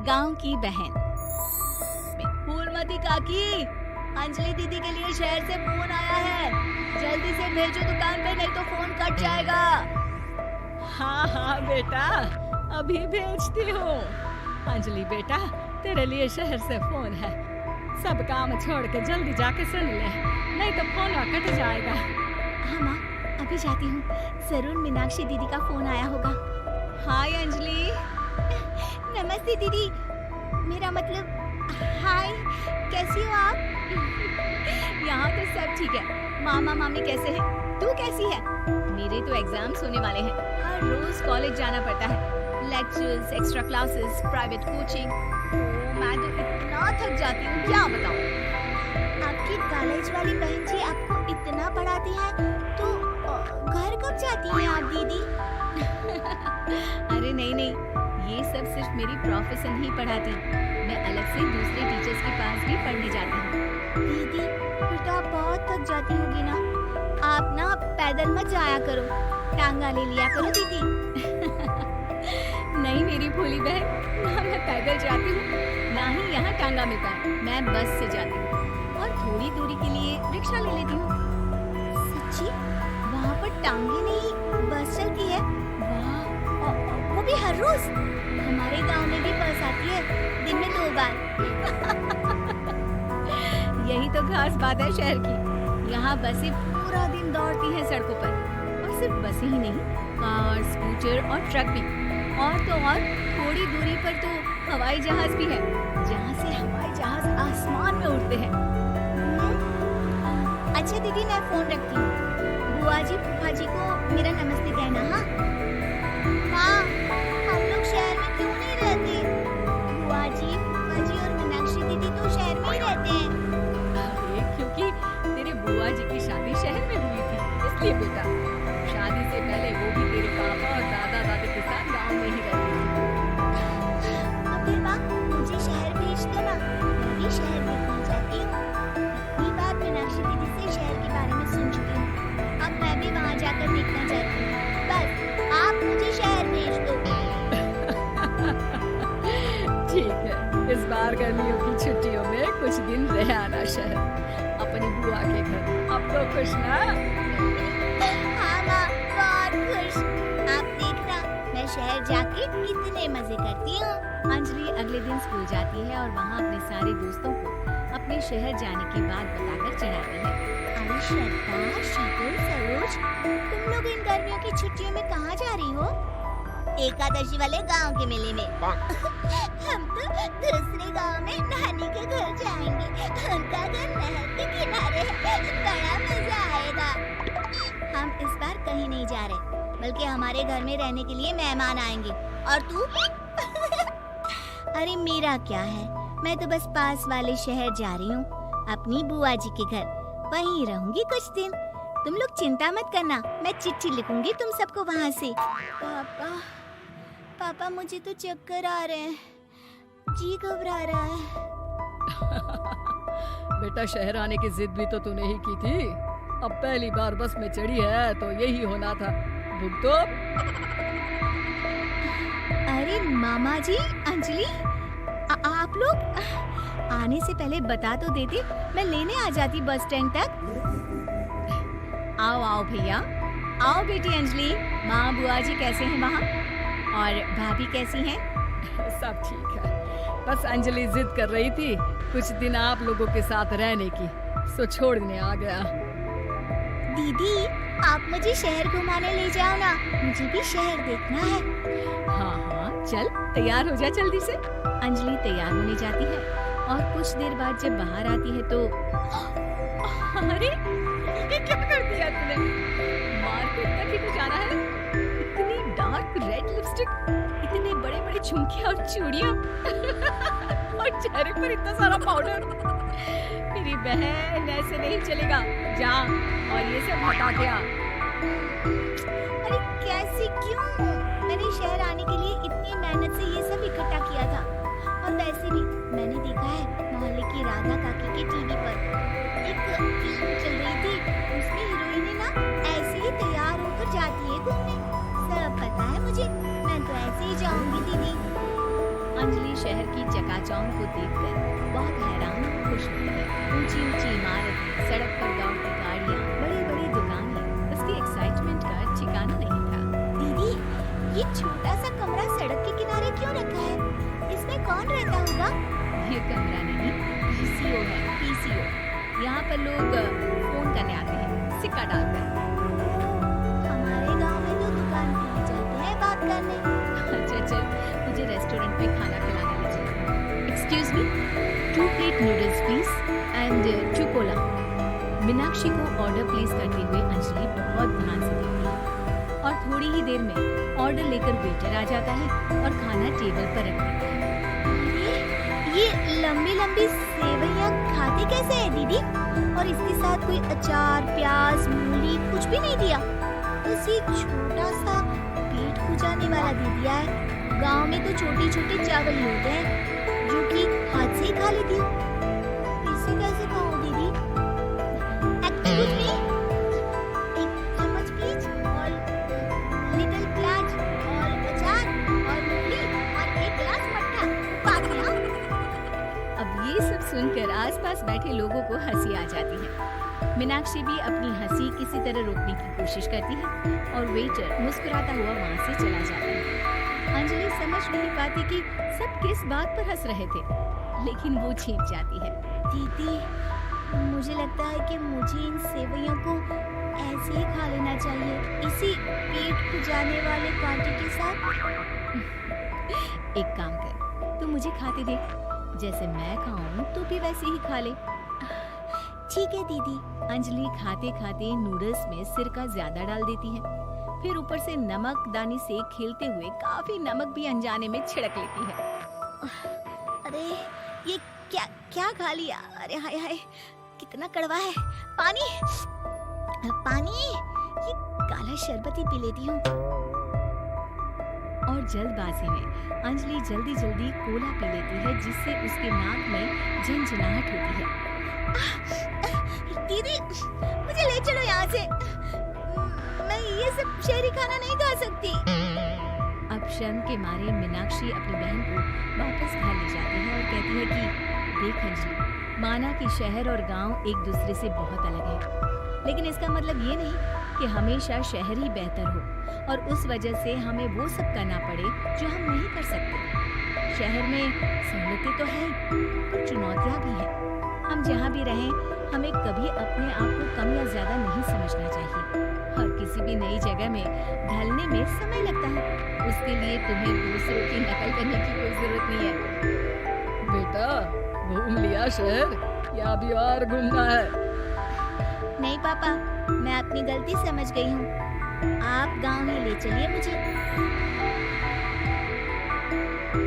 गांव की बहन। फूलमती काकी, अंजलि दीदी के लिए शहर से फोन आया है, जल्दी से भेजो दुकान पे, नहीं तो फोन कट जाएगा। हाँ हाँ बेटा, अभी भेजती हूँ। अंजलि बेटा, तेरे लिए शहर से फोन है, सब काम छोड़ के जल्दी जाके सुन ले, नहीं तो फोन कट जाएगा। हाँ माँ, अभी जाती हूँ, जरूर मीनाक्षी दीदी का फोन आया होगा। हाय अंजलि। नमस्ते दीदी, मेरा मतलब हाय, कैसी हो आप? यहाँ तो सब ठीक है, मामा मामी कैसे हैं? तू कैसी है? मेरे तो एग्जाम्स होने वाले हैं, हर रोज कॉलेज जाना पड़ता है, lectures, extra classes, private coaching. मैं तो इतना थक जाती हूँ, क्या बताऊँ। आपकी कॉलेज वाली बहन जी आपको इतना पढ़ाती है, तो घर कब जाती हैं आप दीदी? अरे नहीं नहीं, ये सब सिर्फ मेरी प्रोफेशन ही पढ़ाती, मैं अलग से दूसरे टीचर्स के पास भी पढ़ने जाती हूँ। दीदी, फिर तो आप बहुत थक जाती होगी ना, आप ना पैदल मत जाया करो, टांगा ले लिया करो दीदी। नहीं मेरी भोली बहन, ना मैं पैदल जाती हूँ, ना ही यहाँ टांगा मिलता है, मैं बस से जाती हूँ और थोड़ी दूरी के लिए रिक्शा ले लेती हूँ। सच्ची? वहाँ पर टांगे नहीं, बस चलती है? वाह, वो भी हर रोज? हमारे गांव में भी बस आती है, दिन में 2 बार। यही तो खास बात है शहर की, यहाँ बसें पूरा दिन दौड़ती हैं सड़कों पर, और सिर्फ बसें ही नहीं, कार, स्कूटर और ट्रक भी, और तो और थोड़ी दूरी पर तो हवाई जहाज भी है, जहाँ से हवाई जहाज आसमान में उड़ते हैं। अच्छा दीदी, मैं फोन रखती हूँ, बुआ जी फूफा जी को मेरा नमस्ते कहना। हाँ माँ, हम लोग शहर में क्यों नहीं रहते? बुआ जी फूफा जी और मीनाक्षी दीदी तो शहर में ही रहते हैं। अरे क्योंकि तेरे बुआ जी की शादी शहर में हुई थी, इसलिए बेटा। शादी से पहले वो भी तेरे पापा और दादा दादी के साथ गांव में ही रहती थी। अब फिर माँ, मुझे शहर भेज दो ना, मैं भी शहर देखना चाहती हूँ। इतनी बार मीनाक्षी दीदी से शहर के बारे में सुन चुकी हूँ, अब मैं भी वहाँ जाकर देखना चाहती हूँ। बस आप मुझे शहर भेज दो। ठीक है, इस बार गर्मियों की छुट्टियों में कुछ दिन रह आना शहर, अपनी बुआ के घर। अब तो खुश ना? हाँ माँ, बहुत खुश। आप देखना, मैं शहर जाके कितने मजे करती हूँ। अंजलि अगले दिन स्कूल जाती है और वहाँ अपने सारे दोस्तों को अपने शहर जाने की बात बताकर चिढ़ाती है। अरे श्रद्धा, शीतल, सरोज, तुम लोग इन गर्मियों की छुट्टियों में कहाँ जा रही हो? एकादशी वाले गांव के मेले में। हम तो दूसरे गांव में नानी के घर जाएंगे, उनका घर नहर के किनारे है, बड़ा मजा आएगा। हम इस बार कहीं नहीं जा रहे, बल्कि हमारे घर में रहने के लिए मेहमान आएंगे। और तू? अरे मेरा क्या है, मैं तो बस पास वाले शहर जा रही हूँ, अपनी बुआ जी के घर, वहीं रहूंगी कुछ दिन। तुम लोग चिंता मत करना, मैं चिट्ठी लिखूंगी तुम सबको वहाँ से। पापा मुझे तो चक्कर आ रहे हैं, जी घबरा रहा है। बेटा, शहर आने की जिद भी तो तूने ही की थी, अब पहली बार बस में चढ़ी है तो यही होना था, भुगतो। अरे मामा जी, अंजलि, आप लोग आने से पहले बता तो देते, मैं लेने आ जाती बस स्टैंड तक। आओ आओ भैया, आओ बेटी अंजलि, माँ बुआ जी कैसे हैं वहाँ, और भाभी कैसी हैं? सब ठीक है, बस अंजलि जिद कर रही थी कुछ दिन आप लोगों के साथ रहने की, सो छोड़ने आ गया। दीदी, आप मुझे शहर घुमाने ले जाओ ना, मुझे भी शहर देखना है। हाँ हाँ, चल तैयार हो जा जल्दी से। अंजलि तैयार होने जाती है और कुछ देर बाद जब बाहर आती है तो अरे ये क्या कर दिया तूने? मार्केट तक ही तो जाना है, इतनी डार्क रेड लिपस्टिक, इतने बड़े बड़े झुमके और चूड़ियां और चेहरे पर इतना सारा पाउडर। मेरी बहन, ऐसे नहीं चलेगा, जा और ये सब हटा के आ। अरे कैसे, क्यों? मैंने शहर आने के लिए इतनी मेहनत से ये सब इकट्ठा किया था, और वैसे भी मैंने देखा है मोहल्ले की राधा काकी के टीवी पर एक फिल्म चल रही थी, उसमें हीरोइनें ना ऐसे ही तैयार होकर जाती है घूमने। सब पता है मुझे, मैं तो ऐसे ही जाऊंगी दीदी। अंजलि शहर की बच्चाओं को देखकर बहुत हैरान और खुश होती है। ऊंची ऊंची इमारतें, सड़क पर दौड़ती गाड़ियाँ, बड़ी बड़ी दुकानें, उसकी एक्साइटमेंट का ठिकाना नहीं था। दीदी, ये छोटा सा कमरा सड़क के किनारे क्यों रखा है? इसमें कौन रहता होगा? ये कमरा नहीं, पीसीओ है, पीसीओ। यहाँ पर लोग फोन करने आते हैं, सिक्का डालकर। हमारे गांव में तो दुकान पे ही जाते हैं बात करने। अच्छा चल, मुझे रेस्टोरेंट में खाना खिलाने ले चलो। Excuse me, 2 plate noodles please and 2 Cola. Meenakshi को ऑर्डर प्लेस करते हुए अंजलि बहुत ध्यान से देखती है और थोड़ी ही देर में ऑर्डर लेकर वेटर आ जाता है और खाना टेबल पर रख देता है। ये लंबी लंबी सेवइयां खाते कैसे है दीदी? और इसके साथ कोई अचार, प्याज, मूली कुछ भी नहीं दिया। बस ये छोटा सा पेट खुजाने वाला दे दिया है। गांव में तो छोटे छोटे चावल ही होते हैं जो कि हाथ से ही खा लेती हूँ। इसे कैसे खाऊं दीदी? एक्सक्यूज मी, एक चम्मच प्लीज और लिटिल प्याज और अचार और मूली और एक गिलास मट्ठा। बात गया। अब ये सब सुनकर आसपास बैठे लोगों को हंसी आ जाती है। मीनाक्षी भी अपनी हंसी किसी तरह रोकने की कोशिश करती है और वेटर मुस्कुराता हुआ वहाँ से चला जाता है। अंजलि समझ नहीं पाती कि सब किस बात पर हंस रहे थे, लेकिन वो छींक जाती है। दीदी, मुझे लगता है कि मुझे इन सेवइयों को ऐसे ही खा लेना चाहिए, इसी पेट खुजाने वाले कांटे के साथ। एक काम कर, तू मुझे खाते देख, जैसे मैं खाऊं तो भी वैसे ही खा ले। ठीक है दीदी। अंजलि खाते खाते नूडल्स में सिरका ज्यादा डाल देती है, फिर ऊपर से नमक दानी से खेलते हुए काफी नमक भी अनजाने में छिड़क लेती है। अरे ये क्या क्या खा लिया? अरे हाय हाय, कितना कड़वा है। पानी पानी, ये काला शरबत ही पी लेती हूँ। और जल्दबाजी में अंजलि जल्दी जल्दी कोला पी लेती है, जिससे उसके नाक में झनझनाहट होती है। दीदी, मुझे ले चलो यहाँ से। मैं ये सब शहरी खाना नहीं खा सकती। अब शर्म के मारे मीनाक्षी अपनी बहन को वापस घर ले जाती है और कहती है कि देख अंजलि, माना कि शहर और गांव एक दूसरे से बहुत अलग है, लेकिन इसका मतलब ये नहीं कि हमेशा शहर ही बेहतर हो और उस वजह से हमें वो सब करना पड़े जो हम नहीं कर सकते। शहर में सहूलतें तो है, पर चुनौतियाँ भी हैं। हम जहाँ भी रहें, हमें कभी अपने आप को कम या ज्यादा नहीं समझना चाहिए। और किसी भी नई जगह में ढलने में समय लगता है, उसके लिए तुम्हें दूसरों की नकल करने की कोई जरूरत नहीं है। बेटा, घूम लिया शहर या अभी और घूमना है? नहीं पापा, मैं अपनी गलती समझ गई हूँ। आप गांव ही ले चलिए मुझे।